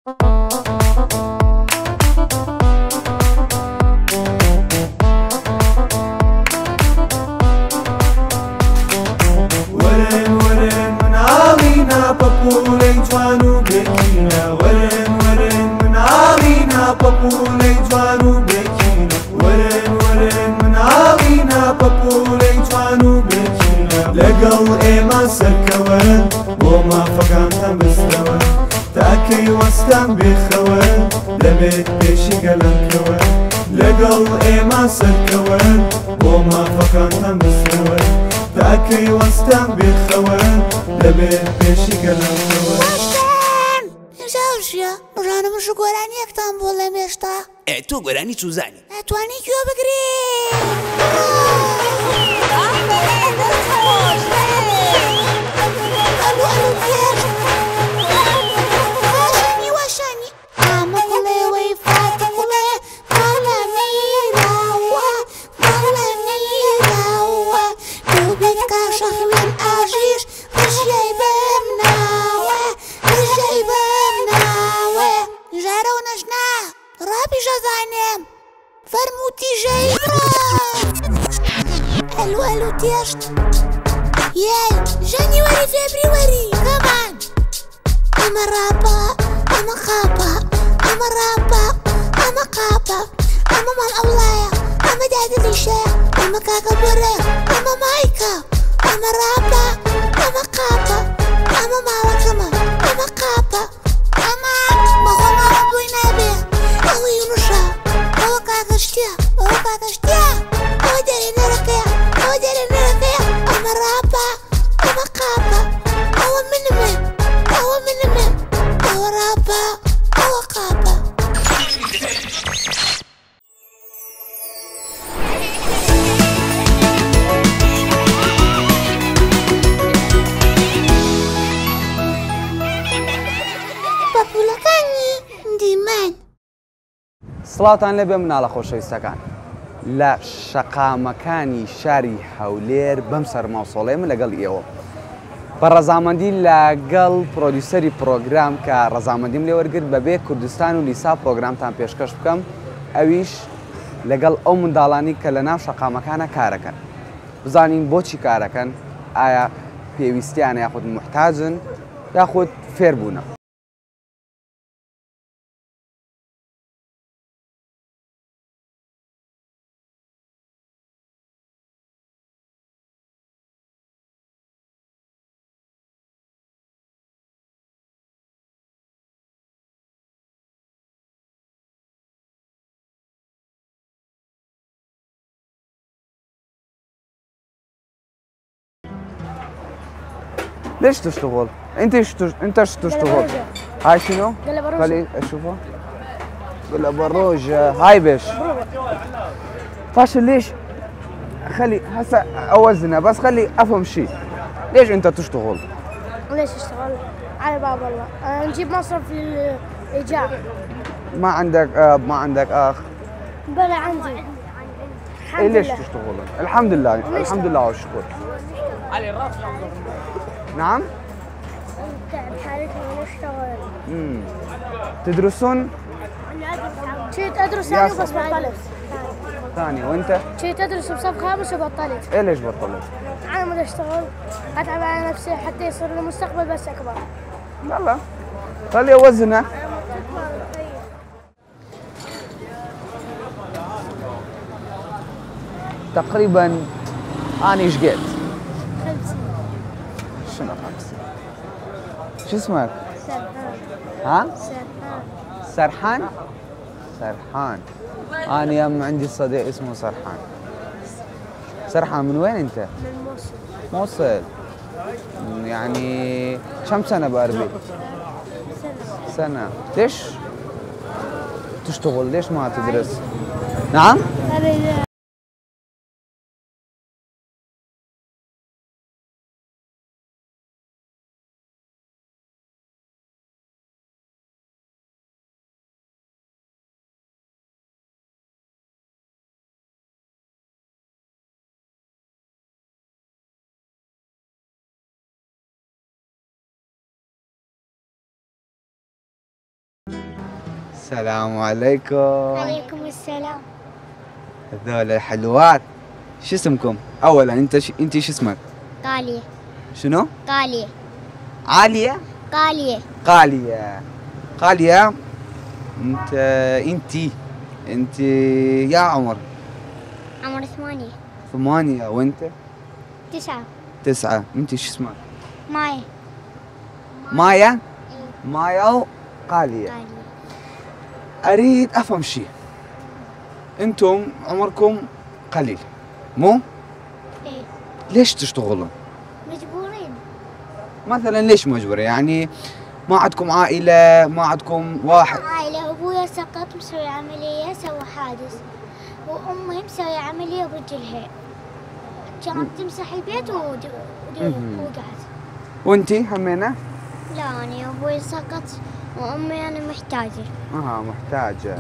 ورن ورن من عامينا بابولي جوانو بكينا ورن ورن من عامينا بابولي جوانو بكينا ورن ورن من عامينا بابولي جوانو بكينا لقل إيما سكوان وما فقام بستوان تاكي وستان بخوان لبيت بيشي قلم كوان لقل إيما سكوان وما فقام بستوان تاكي وستان بخوان لبيت بيشي قلم كوان زوجيا رانا مش قراني اكتام بولا مشتا تو قراني توزاني اتواني كيو بقري فرموتي جايبرا الو تيشت ياي جانيوري فبراير كمان اما رابا اما خابا اما رابا اما قابا اما مال اولايا اما داد الاشاء اما كاكا برا اما مايكا اما رابا اما قابا اما مالكما اما قابا اما مغمى ربوينا بيه او ينشا او كاكشتيا او داري نركيا اما رابا اما قابا او منمن او رابا او قابا بابولەکانی دیمان سڵاتان لەبێ مناڵە خۆشەویستەکان لە شەقامەکانی شاری هەولێر بەم سەرماوسۆڵەیە من لەگەڵ ئێوە بە ڕەزامەندی لەگەڵ پرۆدیوسەری پرۆگرام کە ڕەزامەندیم لێ وەرگرت بەبێ کوردستان و لیسا پرۆگرامتان پێشکەش بکەم ئەویش لەگەڵ ئەو منداڵانی کە لە ناو شەقامەکانە کارەکەن بزانین بۆچی کارەکەن ئایا پێویستیان یاخود محتاجن یاخود فێربوونە ليش تشتغل؟ انت ايش تشتغل؟ هاي شنو؟ خلي اشوفها قلبروجة هاي بيش؟ فاشل ليش؟ خلي هسه اوزنها بس خلي افهم شيء ليش انت تشتغل؟ ليش اشتغل؟ على باب الله نجيب مصرف للايجار ما عندك اب ما عندك اخ؟ بلا عندي ايه ليش تشتغل؟ الحمد لله الحمد لله والشكر نعم؟ بحالتنا ونشتغل تدرسون؟ كنت ادرس ثاني بس بطلت ثاني وانت؟ كنت ادرس بصف خامس وبطلت ايه ليش بطلت؟ انا ما اشتغل اتعب على نفسي حتى يصير لي مستقبل بس اكبر يلا خلي اوزنها تقريبا انا ايش قلت؟ 50 شنو 50؟ شو اسمك؟ سرحان ها؟ سرحان سرحان أنا يم عندي صديق اسمه سرحان. سرحان من وين أنت؟ من موصل. موصل. يعني كم سنة بأربي؟ سنة. ليش تشتغل؟ ليش ما تدرس؟ نعم؟ السلام عليكم. عليكم السلام. هذول حلوات. شو اسمكم؟ اولا انت شو اسمك؟ قالية. شنو؟ قالية. عالية؟ قالية. قالية. قالية. انت يا عمر؟ عمر 8. 8 وانت؟ 9. 9. انت شو اسمك؟ ماي. مايا؟ مايا وقالية. قالية. اريد افهم شيء. انتم عمركم قليل مو؟ ايه. ليش تشتغلون؟ مجبورين. مثلا ليش مجبر؟ يعني ما عندكم عائلة، ما عندكم واحد؟ عائلة. أبويا سقط مسوي عملية، سوى حادث، وأمي مسوي عملية برجلها، كانت تمسح البيت ووقعت. وانتي همينة؟ لا أنا أبوي سقط وأمي أنا محتاجة. محتاجة.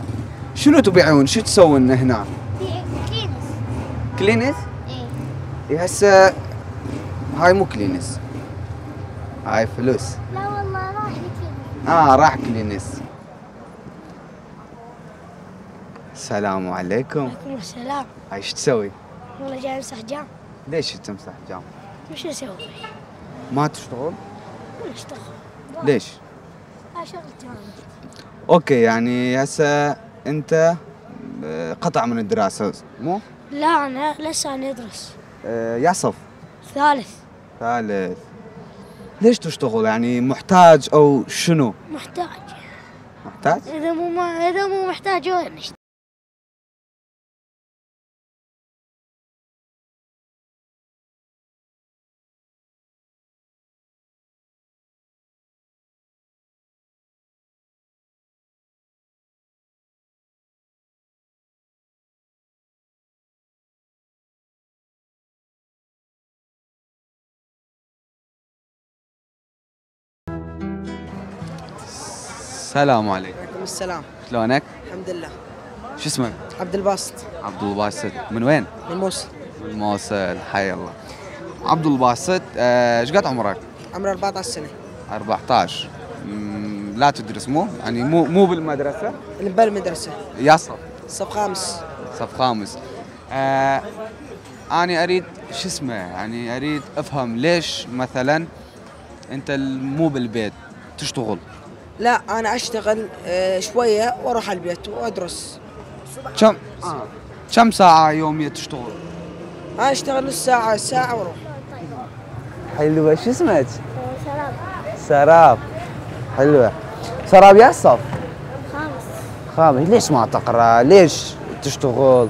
شنو تبيعون؟ شو تسوون هنا؟ في كلينس. كلينس؟ إيه. هسه هاي مو كلينس، هاي فلوس. لا والله راح لكلينس. راح كلينس. السلام عليكم. عليكم السلام. هاي ايش تسوي؟ والله جاي امسح جام. ليش تمسح جام؟ وش اسوي؟ ما تشتغل؟ ولا اشتغل؟ ليش؟ شغلتي انا. اوكي، يعني هسه انت قطع من الدراسة مو؟ لا انا لسه ندرس. يا صف ثالث. ثالث. ليش تشتغل؟ يعني محتاج او شنو؟ محتاج. محتاج؟ اذا مو محتاج وين نشتغل؟ السلام عليكم. عليكم السلام. شلونك؟ الحمد لله. شو اسمك؟ عبد الباسط. عبد الباسط. من وين؟ من موصل. من الموصل. حي الله. عبد الباسط، ايش قد عمرك؟ عمري 14 سنة. 14. لا تدرس مو؟ يعني مو بالمدرسة؟ اللي بالمدرسة. يا صف. صف خامس. صف خامس. أنا أريد شو اسمه، يعني أريد أفهم ليش مثلا أنت مو بالبيت تشتغل؟ لا أنا أشتغل شوية وأروح على البيت وأدرس. كم ساعة يومية تشتغل؟ أنا أشتغل نص ساعة ساعة وأروح. حلوة. شو اسمك؟ سلام. سراب. حلوة. سراب يا صف؟ خامس. خامس. ليش ما تقرأ؟ ليش تشتغل؟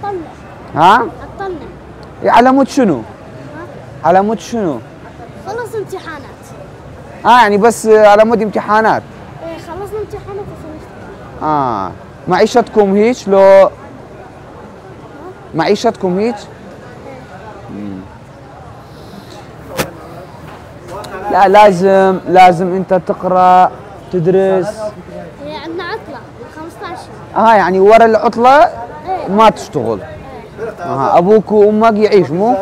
عطلنا. ها؟ عطلنا. على مود شنو؟ على مود شنو؟ خلص امتحانات. يعني بس على مود امتحانات؟ ايه خلصنا امتحانات عشان نشتغل. معيشتكم هيك لو معيشتكم هيك؟ لا، لازم انت تقرا تدرس. إيه عندنا عطلة 15. يعني ورا العطله ما تشتغل. ابوك وامك يعيش مو؟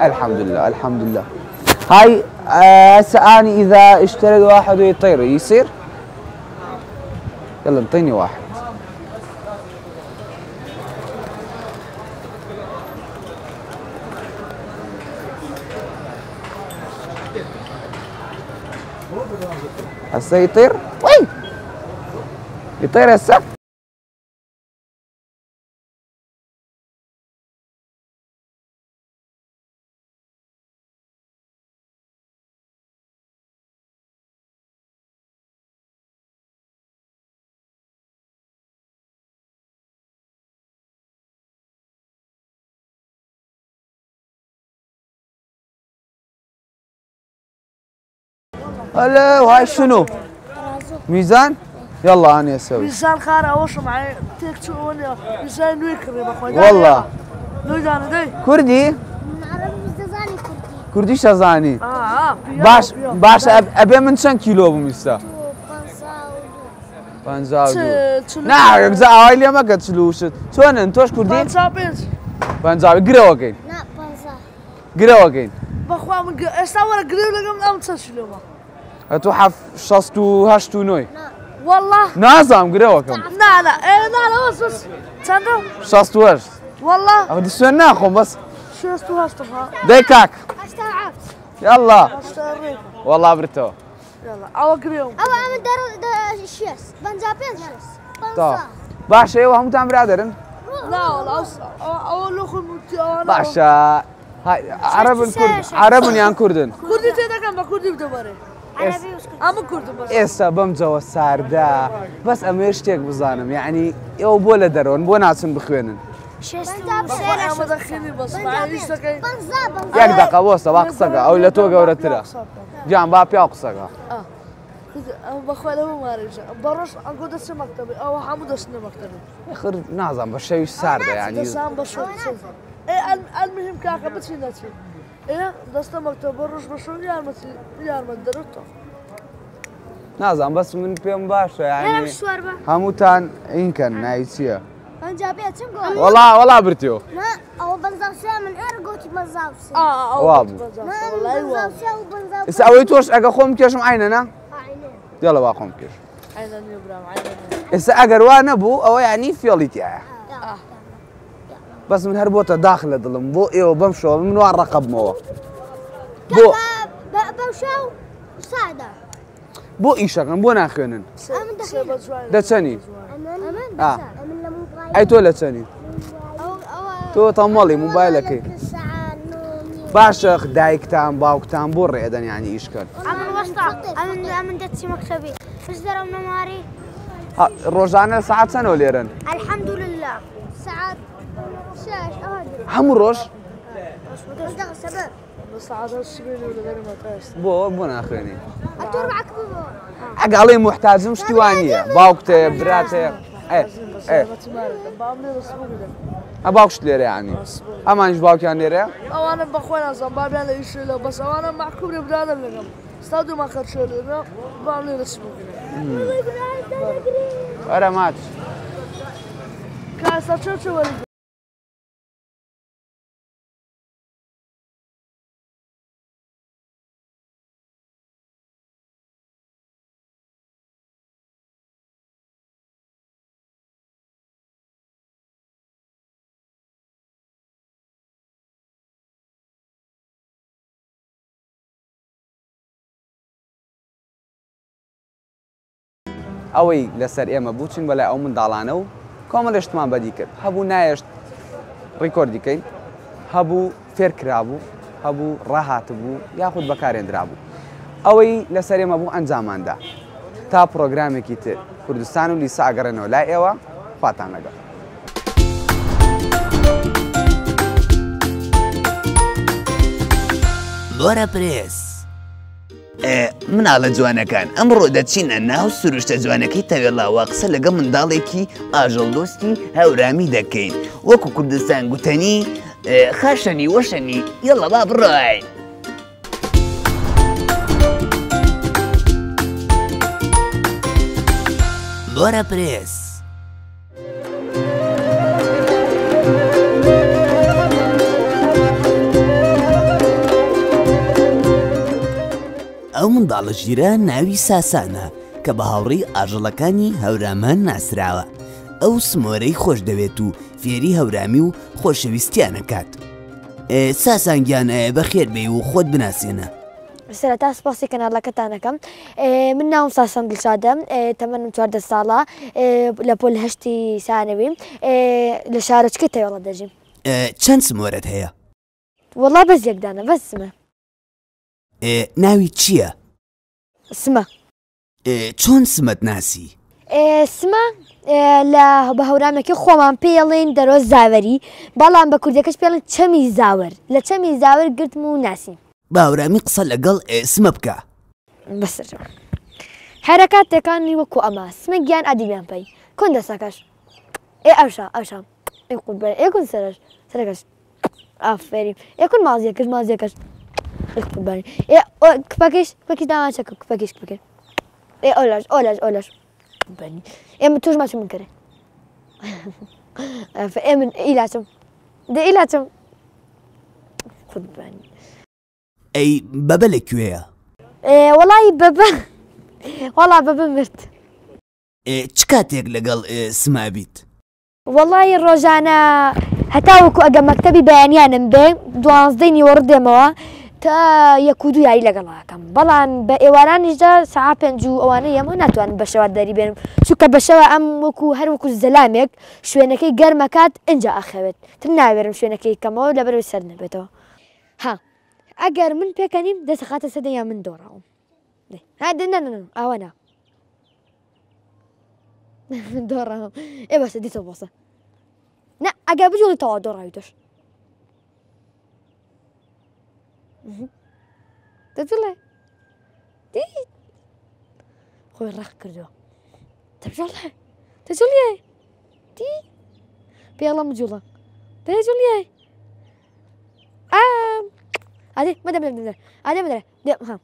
الحمد لله الحمد لله. هاي هسه اني اذا اشتريت واحد ويطير يصير؟ يلا انطيني واحد. هسه يطير؟ وين؟ يطير هسه؟ هلا. وهاي شنو؟ ميزان؟ يلا انا اسوي. ميزان خارع اوش معي تكتشون ميزان ويكري بخوي. والله. نوجان دي. كردي؟ نعرف مزدزاني كردي. كردي شازاني. بيا. باش ابي من چند كيلو بمستا؟ بانزاو. نه هاي اللي ما قد شلوشت. شلون انتوش كردي؟ بانزاو. قراوكين. لا بانزا. قراوكين. بخوا من استور قريب لكم ام تشلوما. تو حف شاستو هاشتو نوي. لا والله نازم قريوكم لا لا بس تصدق شاستوش والله أخذ السناخهم بس شو استوى ديكاك استوعبت. يلا استوى والله برتو يلا أو قريهم أو أعمل در شيس بنزابين شيس. طب باش ايوه هم تعمل برادرن لا والله أو لخم باشا هاي عرب الكرد عرب يان كردن كردي تدا كم كردي بدبره عربي وسكوت. أما كردي بس ئێستا بەم جەوە ساردا بەس ئەمێ شتێک بزانم یعنی ئێوە بۆ لە دەرەوەن بۆ ناچن بخوێنن أما دخلني بس معليش تكين بنزاب. یەک دەقە بۆستە با قسەکە ئەو لە تۆ گەورەترە گیان با پیا قسەکە بخواله ما رجع بروش أقول دست مكتبي أو حمود دست مكتبي خر نازم بە شەوی ساردە یعنی دستان بشوف إيه المهم كاكا بتفينتي إيه دست مكتب بروش بشوف يارمت درته نازم بەس من پێم باشە أنا یعنی شوربة. هەمووتان ئینکەن ناوی چییە بنزابين تنقول. وەڵا برتیۆ ما أو بنزاب سيا من إرجوتي بنزاب سيا. أو ما والله بنزاب سيا وبنزاب. ئێستا ئەوەی تۆش ئەگە خۆم کێشم عینەنا عينين. دێڵە با خۆم کێش عيني إبراهيم عيني ئێستا ئەگەر وا نەبوو ئەوە یعنی فێڵیتیایە بەس من هەر بۆتە داخ لە دڵم بۆ ئێوە بەم شەوە من وا ڕقەبمەوە بۆ بوشاو سعدة. بۆ ئیشەکەم بۆ ناخوێنن دەچەنی أمن آه. أمن لمو براي. ئەی تۆ لە چەنی تۆ تەمەڵی موبایلەکەی باشە دایکتان باوکتان بۆ ڕێدەن یعنی ئیشکەن أمن وسطى. أمن دتسي مكتبي. فش درا منواري. ڕۆژانە سەعات چەنەوە لێرن الحمد لله. ساعات شاش أهدي. هەموو ڕۆژ بنزاب سبب. بس عاد الشبيل ولا غير ما تاش بۆ ناخوێنی أتور معك بابا. ئەگەڵی محتاجم شتیوانە باوکتێ براتێ بس ما تمارد بعمل رسمه كده باوکشت لێرە یعنی ئەمانش باوکیان لێرەیە أو أنا بخوان زنبار بيعمل إيش له بس أو أنا معكم برادر لهم استادو ما خرج له بعمل رسمه كده ئەرە ماچ كاس شو ولا ئەوەی لەسەر ئێمە بووچین بەلای ئەو منداڵانە و کۆمەڵ شتمان بەدی کرد هەبوو نایشت ڕیکۆردیکەین هەبوو فێرکرابوو هەبوو ڕاهاتبوو یاخود بەکارێنرابوو ئەوەی لەسەر ئێمە بوو ئەنجاماندا تا پرۆگرامێکی تر کوردستان و لیسا ئەگەڕێنەوە لای ئێوە خواتان لەگەڵ بۆرە پرێس مناڵە جوانەکان ئەمڕۆ دەچینە ناو سروشتە جوانەکەی تەوێڵاوە قسە لەگە منداڵێکی ئاژەڵدۆستی هەورامی دەکەین وەکو کوردستان گوتەنی خاشەنی وەشەنی یەڵە با بڕۆین بۆرە پرێس ئەو منداڵە ژیرە ناوی ساسانە کە بە هاوڕێی ئاژەڵەکانی هەورامان ناسراوە ئەو سمۆرەی خۆش دەوێت و فێری هەورامی و خۆشەویستیانەکات ساسانگیان بەخێر بێ و خۆت بناسیێنە سەرەتا سپاسی کەناڵەکەتانەکەم من ناوم ساسان دڵشادە تەمەنم 14 ساڵە لە پۆل هەشتی سانەوی لە شارۆچکەی تەوێڵە دەژیم چەند سمۆرەت هەیە؟ وەڵا بەس یەکدانە بەس سمە ناوی چییە؟ سمە چۆن سمەت ناسی؟ سمە لە بە هەورامەکە خۆمان پێڵێن دەرۆز زاوەری بەڵام بە کوردەکەش پێڵێن چەمی زاوەر لە چەمی زاوەر گرتم و ناسیم باورامی قسە لەگەڵ سمە بکە بەسەر حرەکاتێکانی وەکو ئەمە سمە گیان ئەدیبیان پێی کۆن دەسەکەش ئەوشە ئێکون سەرش سەرەکەش ئافێری ئێکون مازیەکەش مازیەکەش کپەکەش کپەکی داوانچەکە کپەکەش کپەکە ئۆلاش ئێمە توش ماچ من کرێ ئێمن ئیلاچم ئیلاچم خودبانی ئەی بەبە لەکوێیە؟ وەڵی بەبە وەڵا بەبە مرد چ کاتێک لەگەڵ سمابیت؟ وەڵی ڕۆژانە هەتاوەکو ئەگە مەکتەبی بەیانیانم بێ 12 نیوەڕ دێمەوە تا 1 و 2 یاری لەگەڵاکەم بەڵام بە ئێوارانیشدا سەعات 5 و ئەوانەی ئەمە ناتوانم بە شەوە دەری بێنم چونکە بە شەوە ئەم وەکو هەر وەکو زەلامێک شوێنەکەی گەرمەکات ئەنج ئاخەوێت تر ناوێرم شوێنەکەی کەمەوە لەبەرەوەی سەر نەبێتەوە ها ئەگەر من پێکەنیم دەسەخاتە سەدە یا من دۆڕاوم ئەوە نا دۆڕاوم ئێ بەسە دیتەوە بۆسە نا ئەگەر بجوڵیتەوە دۆڕاوی تۆش دەجوڵێ دیت خۆی ڕق کردووە دەجوڵێ دەجوڵێ دی پێڵە مجوڵە دەجوڵێ ئادێ مەدە ئادێ مەدە ها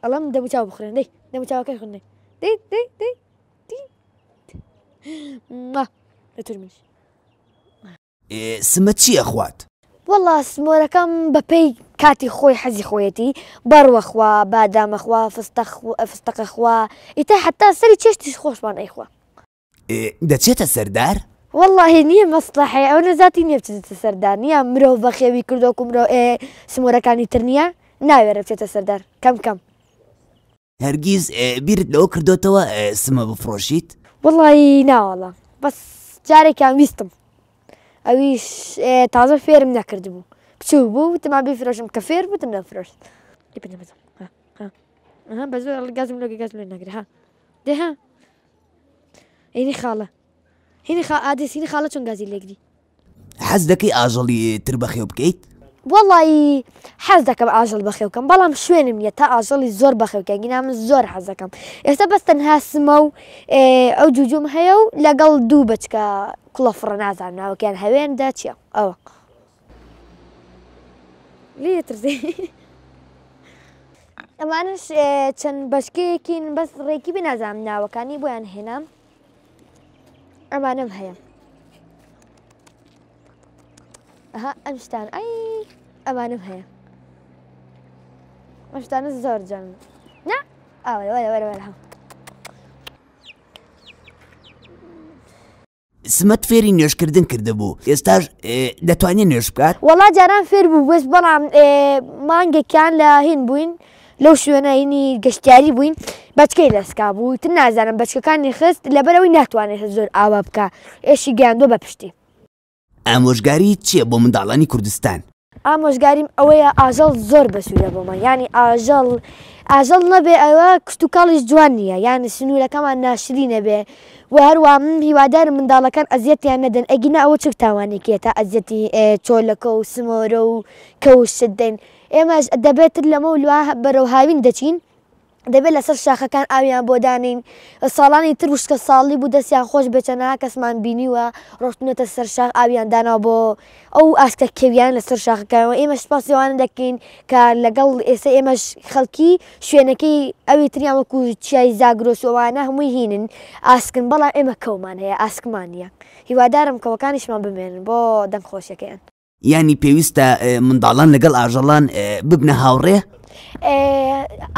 ئەڵەم دەموچاو بخورێن دەی دەموچاوەکەی خوێنێ دەی دەی دەی دی دەتور منیش سمە چییە خوات؟ وەڵا سمۆرەکەم بەپێی کاتی خۆی حەزی خۆیەتی بەڕوەخوا بادامەخوا فستەقەخوا ئیتا حتا سەری چێشتیش خۆشمان ئەیخوا دەچێتە سەردار؟ والله نییە مەسلحەیە ئەو نەزاتی نییە بچێتە سەردار نییە مرۆڤ بەخێوی کردوکو مرۆ سمۆرەکانی تر نییە ناوێرە بچێتە سەردار کەم کەم هەرگیز بیرت لەوە کردوتەوە سمە بفرۆشیت؟ وڵی ناوەڵە بەس جارێکیان ویستم ئەویش تازە فێرم نەکرد بوو بچوو بوو وتما بیفرۆشم کە فێر بوتم نەفرۆشت بە زۆر گازم لۆگە گاز لێ نەگرێ ها دێ ها هینی خاڵە هینی ئادێسینی خاڵە چۆن گازی لێگری حەز دەکەی ئاژەڵی تر بەخێو بکەیت؟ وەڵی حەز دەکەم ئاژەڵ بەخێوکەم بەڵام شوێنم نیە تا ئاژەڵی زۆر بەخێوکە گینا من زۆر حەز دەکەم ئێستا بەس تەنها سمە و ئەو جوجوم هەیە و لەگەڵ 2 بچکە کوڵە فڕە نازانم ناوەکیان هەوێندا چییە ئەوە لێترزێ ئەمانش چەند بەشکەیەکین بەس ڕێکی بێ نازانم ناوەکانی بۆیان هێنام ئەمانم هەیە ئەها ئەم شتان ئەی ئەمانم هەیە ئەم شتانە زۆر جەم نا ئەوە سمەت فێری نوێشکردن کردهبوو ئێستاش دەتوانێت نوێش بکات؟ وەڵا جاران فێر بوو بەس بەڵام مانگێکیان لە هین بووین لەو شوێنەینی گەشتیاری بووین بەچکەی لەسکا بوو تر نازانم بەچکەکانی خست لەبەرەوەی ناتوانێت زۆر ئاوا بکە ئێشی گەیاندۆ بە پشتی ئامۆژگاری چییە بۆ منداڵانی کوردستان؟ ئامۆژگاریم ئەوەیە ئاژەڵ زۆر بەسوورە بۆمە ینی ئاژەڵ نەبێ ئەوە کشت و کاڵیش جوان نییە یانی سنوورەکەمان ناشری نەبێ و هەروە من هیوادارم منداڵەکان ئەزیەتیان نەدەن ئەگینا ئەوە چ تاوانێکێتە ئەزیەتی چۆلەکە و سمۆرە و کەوشت دەین ئێمەش دەبێتتر لەمە ولووا بەرەو هاوین دەچین دەبێت لەسەر شاخەکان ئاویان بۆ دانین ساڵانی تر وشکە ساڵی بوو دەستیان خۆش بچەنە کەسمان بینیوە ڕۆشتونەتە سەر شاخ ئاویان دانا بۆ ئەو ئاسکە کەویان لەسەر شاخەکانەوە ئێمە سپاسیوانە دەکەین کە لەگەڵ ئێستا ئێمەش خەڵکی شوێنەکەی ئەوی تریان وەکو چیای زاگرۆسەوانە هەمووی هینن ئاسکن بەڵام ئێمە کەومان هەیە ئاسکمان نیە هیوادارم کەوەکانیشمان بمێنن بۆ دەنگ خۆشیەکەیان ینی پێویستە منداڵان لەگەڵ ئاژەڵان ببنە هاوڕێ؟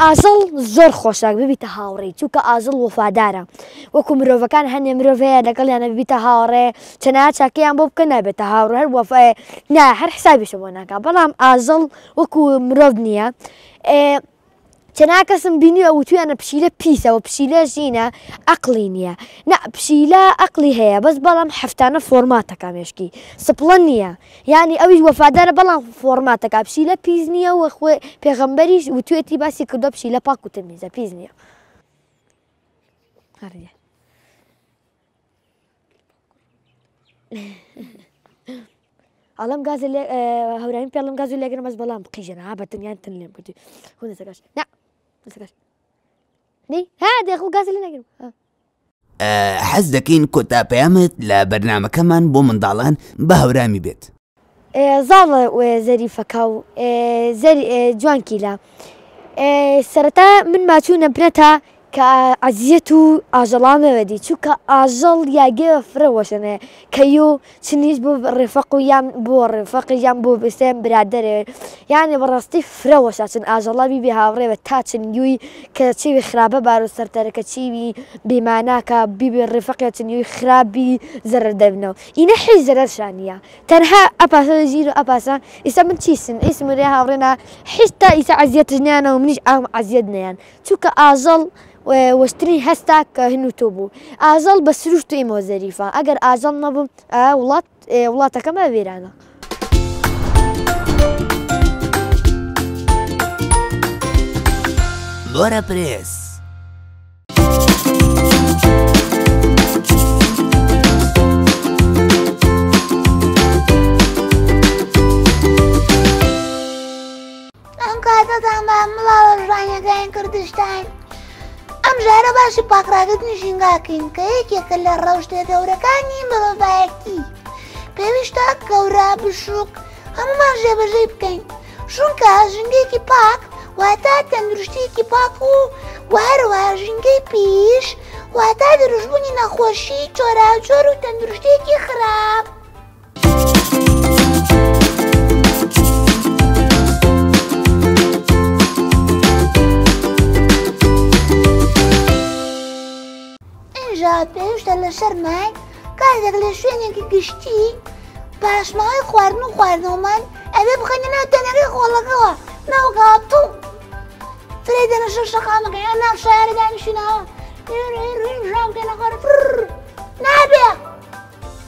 ئاژەڵ زۆر خۆشاک ببیتە هاوڕێ چونکە ئاژەڵ وەفادارە وەکو مرۆڤەکان هەنێ مرۆڤەیە لەگەڵیانە ببیتە هاوڕێ چەنە چاکەیان بۆ بکە نابێتە هاوڕێ هەر وەفای نا هەر حسابیشە بۆ ناکە بەڵام ئاژەڵ وەکو مرۆڤ نییە چەنا کەسم بینیوە وتویانە پشیلە پیسەوە پشیلە ژینە عەقڵی نییە نا پشیلە عەقڵی هەیە بەس بەڵام هەفتانە فۆرماتەکە مێشکی سپڵە نییە یعنی ئەویش وەفادارە بەڵام فۆرماتەکە پشیلە پیس نییە و پێغەمبەریش وتوێتی باسی کردو پشیلە پاک و تمیزە پیس نییە ئەڵەم گاز هەورانی پێڵم گاز و لێگرم بەس بەڵام قیژەنە بەتەنیان تن لێم کردی هۆنەسەکەش نا ها دێخڵ گاز لێ نەگرم حەز دەکەین کۆتا پەیامت لە بەرنامەکەمان بۆ منداڵان بە هەورامی بێت زاڵە زەریفەکە و جوانکیلا سەرەتا من ماچوونە برەتە کە عەزیەت و ئاژەڵامەوەدی چووکە ئاژەڵ یاگەوە فرەوەشەنێ کەیو چنیش بۆ ڕێفەق و یان بۆ ڕێفەقی یان بۆ بستێن برادەرێ یانێ بەڕاستی فرەوەشە چن ئاژەڵا بیبێ هاوڕێوە تا چنیوی کە چیوی خراپە بارۆ سەرتەرەکە چیوی بێماناکە بیبێ ڕێفەقی چنیوی خراپی زەرەر دەبنەوە ئینە حی زەرەرشانە تەنها ئەپاسە ژیر و ئەپاسە ئیسا من چیسن ئیسمرێ هاوڕێنا حیستا ئیسا عەزیەتش نیانە و منیش ئام عەزیەت نیان چونکە ئاژەڵ وەشترین هەستا کە هەن و تۆ بوو ئاژەڵ بە سروشت و ئێمە زەریفە ئەگەر ئاژەڵ نەبووم وڵاتەکەمە وێرانە. لۆرە پرێس ئەم کاتەتان بە مڵاوە ژوانیەکانی کوردستان ئەم ژارە باشی پاکراگرتنی ژینگاکەین کە یەکێکە لە ڕەوشتە گەورەکانی مرۆڤایەتی پێویستە گەورە بشووک هەمومان ژێبەژەی بکەین چونکە ژینگەیەکی پاک واتە تەندروستیەکی پاک و هەروەها ژینگەی پیش واتە دروستبوونی نەخۆشی جۆراوجۆر و تەندروستیەکی خراپ. اینجا پێویستە لە شەرمان کاتێک لە شوێنێکی گشتی پاشماوەی خواردن و خواردنەوەمان ئەبێ بخەینە ناو تەنەکەی خۆڵەکەوە ناو گاڵتە و فرێ دەنەشە شەقامەکەی ناو شارە دانیشتینەوە ژام بکەینە خوارد نابێ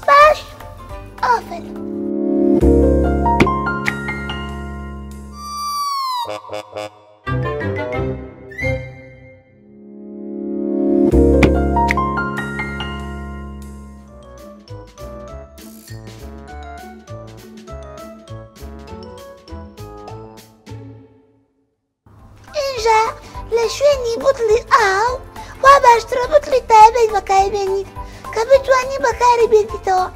باش ئافرین. اینجا لە شوێنی بوتڵی ئاو وا باشترە بوتڵی تایبەت بەکاربێنیت کە بتوانی بەکاری بێنیتەوە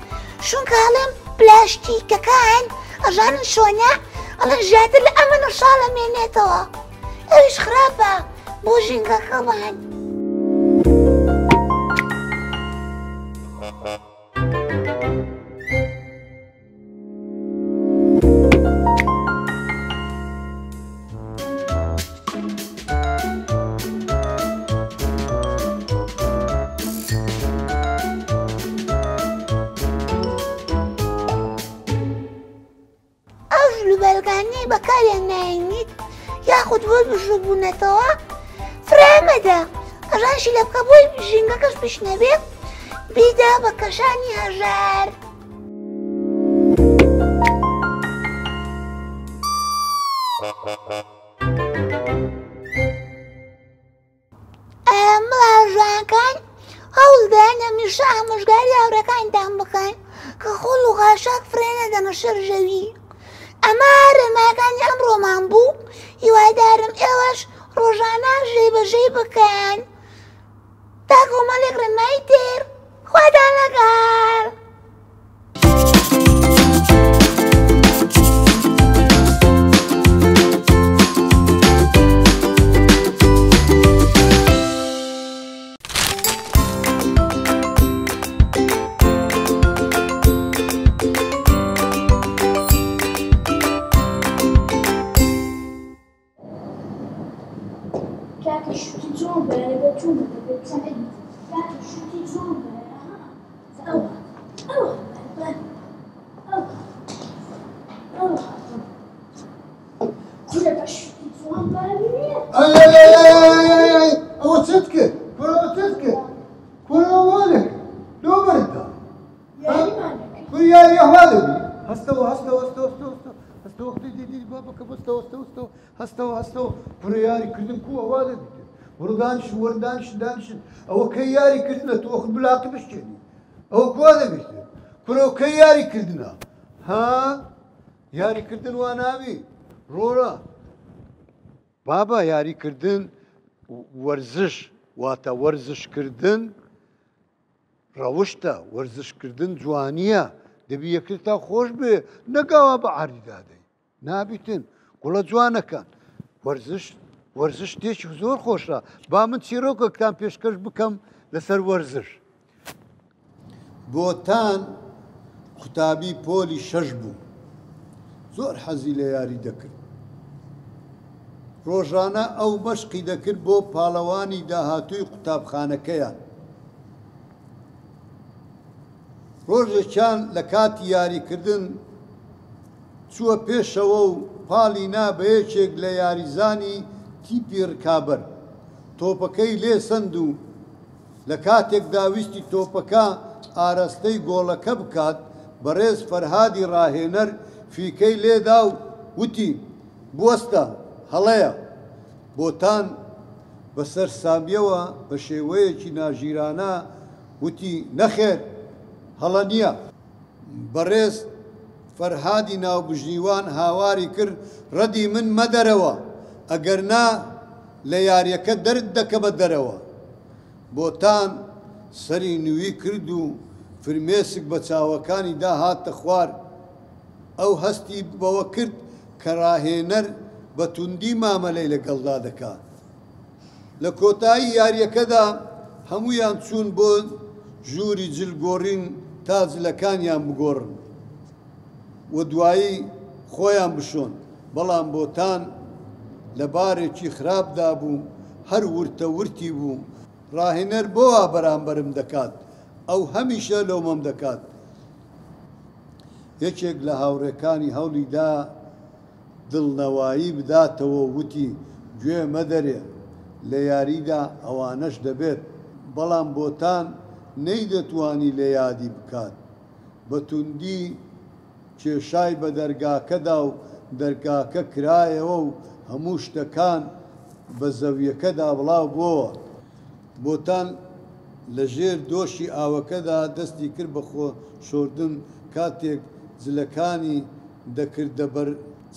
چونکە هەڵێم پلاشتیکەکان ئەژانن شۆنە ئەڵێن ژیاتر لە ئەمە شاڵە مێنێتەوە ئەویش خراپە بۆ ژینگەکەمان. بەلگانەی بەکاریان ناینیت یاخود بۆ بژووبوونەتەوە فرامەدا ئەژانشی لە بکە بۆی ژینگەکەش پیش نەبێ بیدا بە کەشانی هەژار. مڵاو ژوانەکان هەوڵدان هەمیشە ئامۆژگاری هاوڕێکانتان بکەن کە خۆڵ و غاشاک فرێ نەدەنە شەر ژەوی. ئەمە ڕێماکانی ئەمڕۆمان بوو هیوادارم ئێوەش ڕۆژانە ژێبەژەی بکەن تا کۆمەڵێک ڕێنمایی تر خوادان لەگەڵ. هەستەوە پڕ یاریکردن کو ئەوا دەبیێت وەردانیشن وەردانیشن دانیشن ئەوە کەی یاریکردنە تۆ خود بلاقی بشکێنی ئەوە کوا دەبێت کورەوە کەی یاریکردنە ها یاریکردن وا ناوی ڕۆرە بابا یاریکردن وەرزش واتە وەرزشکردن ڕەوشتە وەرزشکردن جوانیە دەبی یەکتر تا خۆش بێ نەگاوە بە عاریدادەی نابیتن گوڵە جوانەکان وەرزش وەرزش شتێکی زۆر خۆشە با من چیرۆکێکتان پێشکەش بکەم لەسەر وەرزش بۆتان قوتابی پۆلی 6 بوو زۆر حەزی لە یاری دەکرد ڕۆژانە ئەو مەشقی دەکرد بۆ پاڵەوانی داهاتووی قوتابخانەکەیان ڕۆژێکیان لە کاتی یاریکردن چووە پێشەوە و پاڵی نا بە یەکێک لە یاریزانی تیپی ڕکابەر تۆپەکەی لێ سند و لە کاتێک داویستی تۆپەکە ئاراستەی گۆڵەکە بکات بەڕێز فەرهادی ڕاهێنەر فیکەی لێدا و وتی بوەستە هەڵەیە بۆتان بەسەر سامیەوە بە شێوەیەکی ناژیرانە وتی نەخێر هەڵە نییە بەڕێز فەرهادی ناوبژنیوان هاواری کرد ڕەدی من مەدەرەوە ئەگەر نا لە یاریەکە دەرد دەکە بە دەرەوە بۆتان سەری نوێی کرد و فرمێسک بە چاوەکانی داهاتە خوار ئەو هەستی بەوە کرد کە ڕاهێنەر بە توندی مامەلەی لەگەڵدا دەکات لە کۆتایی یاریەکەدا هەمویان چوون بۆ ژووری جلگۆڕین تا جلەکانیان بگۆڕن و دوایی خۆیان بشۆن بەڵام بۆتان لە بارێکی خراپدا بوو هەر ورتە ورتی بوو ڕاهێنەر بۆوە بەرامبەرم دەکات ئەو هەمیشە لەومەم دەکات یەکێک لە هاوڕێکانی هەوڵیدا دڵنەوایی بداتەوە وتی گوێ مەدەرێ لە یاریدا ئەوانەش دەبێت بەڵام بۆتان نەیدەتوانی لە یادی بکات بە توندی کێشای بە دەرگاکەدا و دەرگاکە کرایەوە و هەموو شتەکان بە زەویەکەدا بڵاو بووە بۆتان لە ژێر دۆشی ئاوەکەدا دەستی کرد بە خۆ شۆردن کاتێک جلەکانی دەکردە بەر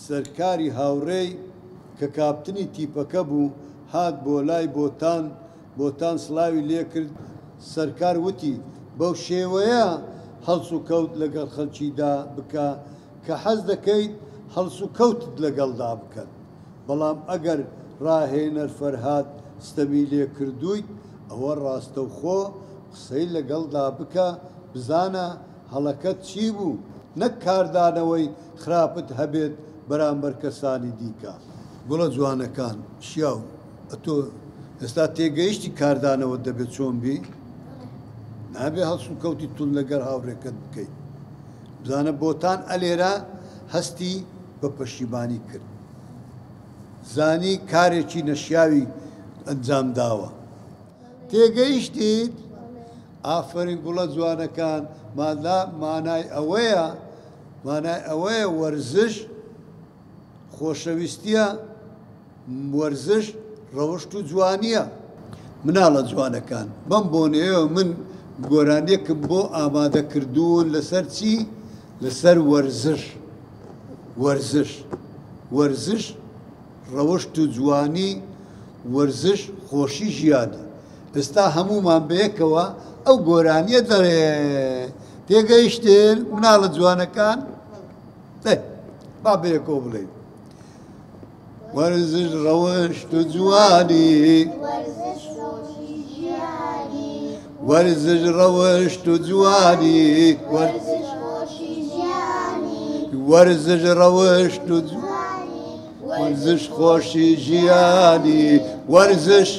سەرکاری هاوڕێی کە کاپتنی تیپەکە بوو هات بۆ لای بۆتان سڵاوی لێ کرد سەرکار وتی بەو شێوەیە هەڵس و کەوت لەگەڵ خەڵکیدا بکە کە حەز دەکەیت هەڵس و کەوتت لەگەڵدا بکەن بەڵام ئەگەر ڕاهێنەر فەرهاد ستەمی لێ کردویت ئەوە ڕاستەوخۆ قسەی لەگەڵدا بکە بزانە هەڵەکەت چی بوو نەک کاردانەوەی خراپت هەبێت بەرامبەر کەسانی دیکە گوڵە جوانەکان شیاو ئەتۆ ئێستا تێگەیشتی کاردانەوە دەبێت چۆن بی نابێ هەڵس و کەوتی تون لەگەر هاوڕێکت بکەیت بزانە بۆتان ئەلێرە هەستی بە پەشیمانی کرد زانی کارێکی نەشیاوی ئەنجام داوە تێگەیشتیت ئافرین گوڵە جوانەکان مانای ئەوەیە وەرزش خۆشەویستیە وەرزش ڕەوشت و جوانیە مناڵە جوانەکان بەم بۆنەیەوە من گۆرانیەکم بۆ ئامادەکردوون لەسەر چی لەسەر وەرزش ڕەوشت و جوانی وەرزش خۆشی ژیانە ئێستا هەمومان بەیەکەوە ئەو گۆرانیە دەڕێ تێگەیشتن مناڵە جوانەکان با بەیەکەوە بڵێن وەرزش ڕەوشت و جوانی وەرزش ڕەوشت و جوانی وەرزش ڕەوشت و وەرزش خۆشی ژیانی وەرزش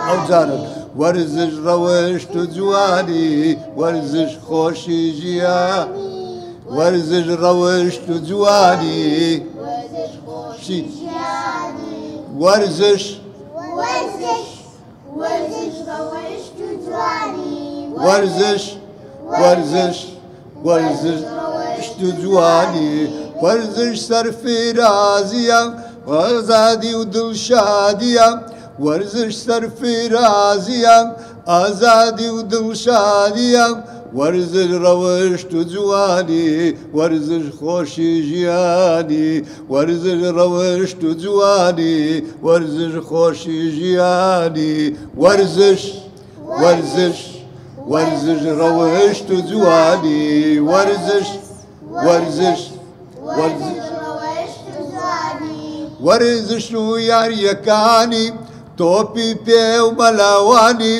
ئەو جانت وەرزش ڕەوشت و جوانی وەرزش خۆشی ژیانی وەرزش ڕەوشت و جوانی وەرزش ڕەوشت و جوانی وەرزش سەرفرازیە ئازادی و دڵشادیە وەرزش سەرفرازیە ئازادی و دڵشادیە وەرزش ڕەوشت و جوانی وەرزش خۆشی ژیانی وەرزش ڕەوشت و جوانی وەرزش خۆشی ژیانی وەرزش ورزش ڕەوەشت و جوانی ورزش ورزش ورزش ورزش و یاریەکانی تۆپی پێ و مەلاوانی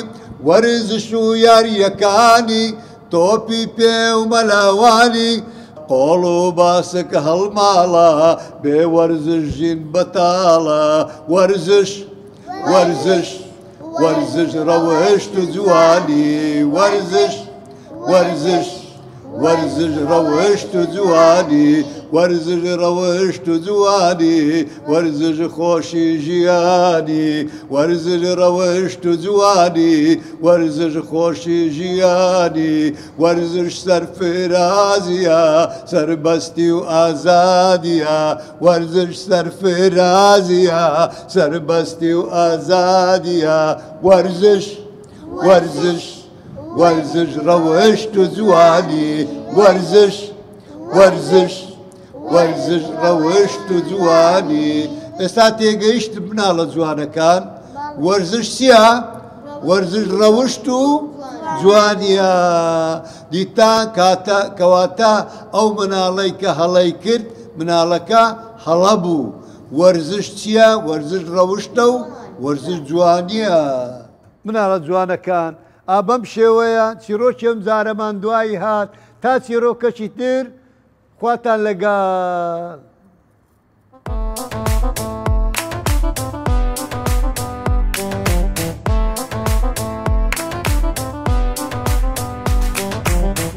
ورزش و یاریەکانی تۆپی پێ و مەلاوانی قۆڵ و باسەکە هەڵماڵە بێ ورزش ژین بەتاڵە ورزش ورزش ورزش ڕەوەشت و جوانی ورزش ورزش ورزش ڕەوەشت و جوانی ورزش ڕەوەشت و جوانی ورزش خۆشی ژیانی ورزش ڕەوەشت و جوانی ورزش خۆشی ژیانی ورزش سەرفرازیە سەربەستی و ئازادیە ورزش سەرفرازیە سەربەستی و ئازادیە ورزش ورزش ورزش ڕەوەشت و جوانی ورزش ورزش ورزش ڕەوەشت و جوانی ئێستا تێگەیشت مناڵە جوانەکان ورزش چییە؟ ورزش ڕەوشت و جوانیە دیتان کەواتە ئەو مناڵەی کە هەڵەی کرد مناڵەکە هەڵە بوو ورزش چییە؟ ورزش ڕەوشتە و ورزش جوانیە مناڵە جوانەکان ئابەم شێوەیە چیرۆکێم زارەمان دوایی هات تا چیرۆکەشی تر خواتان لەگەڵ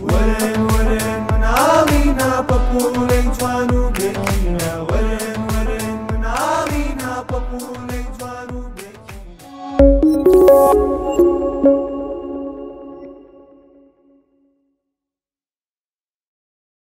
وەرن وەرن مناڵینە پەپوولەی جوان و بێکینە وەرن وەرن مناڵینە پەپوولەی جوان و بێکینە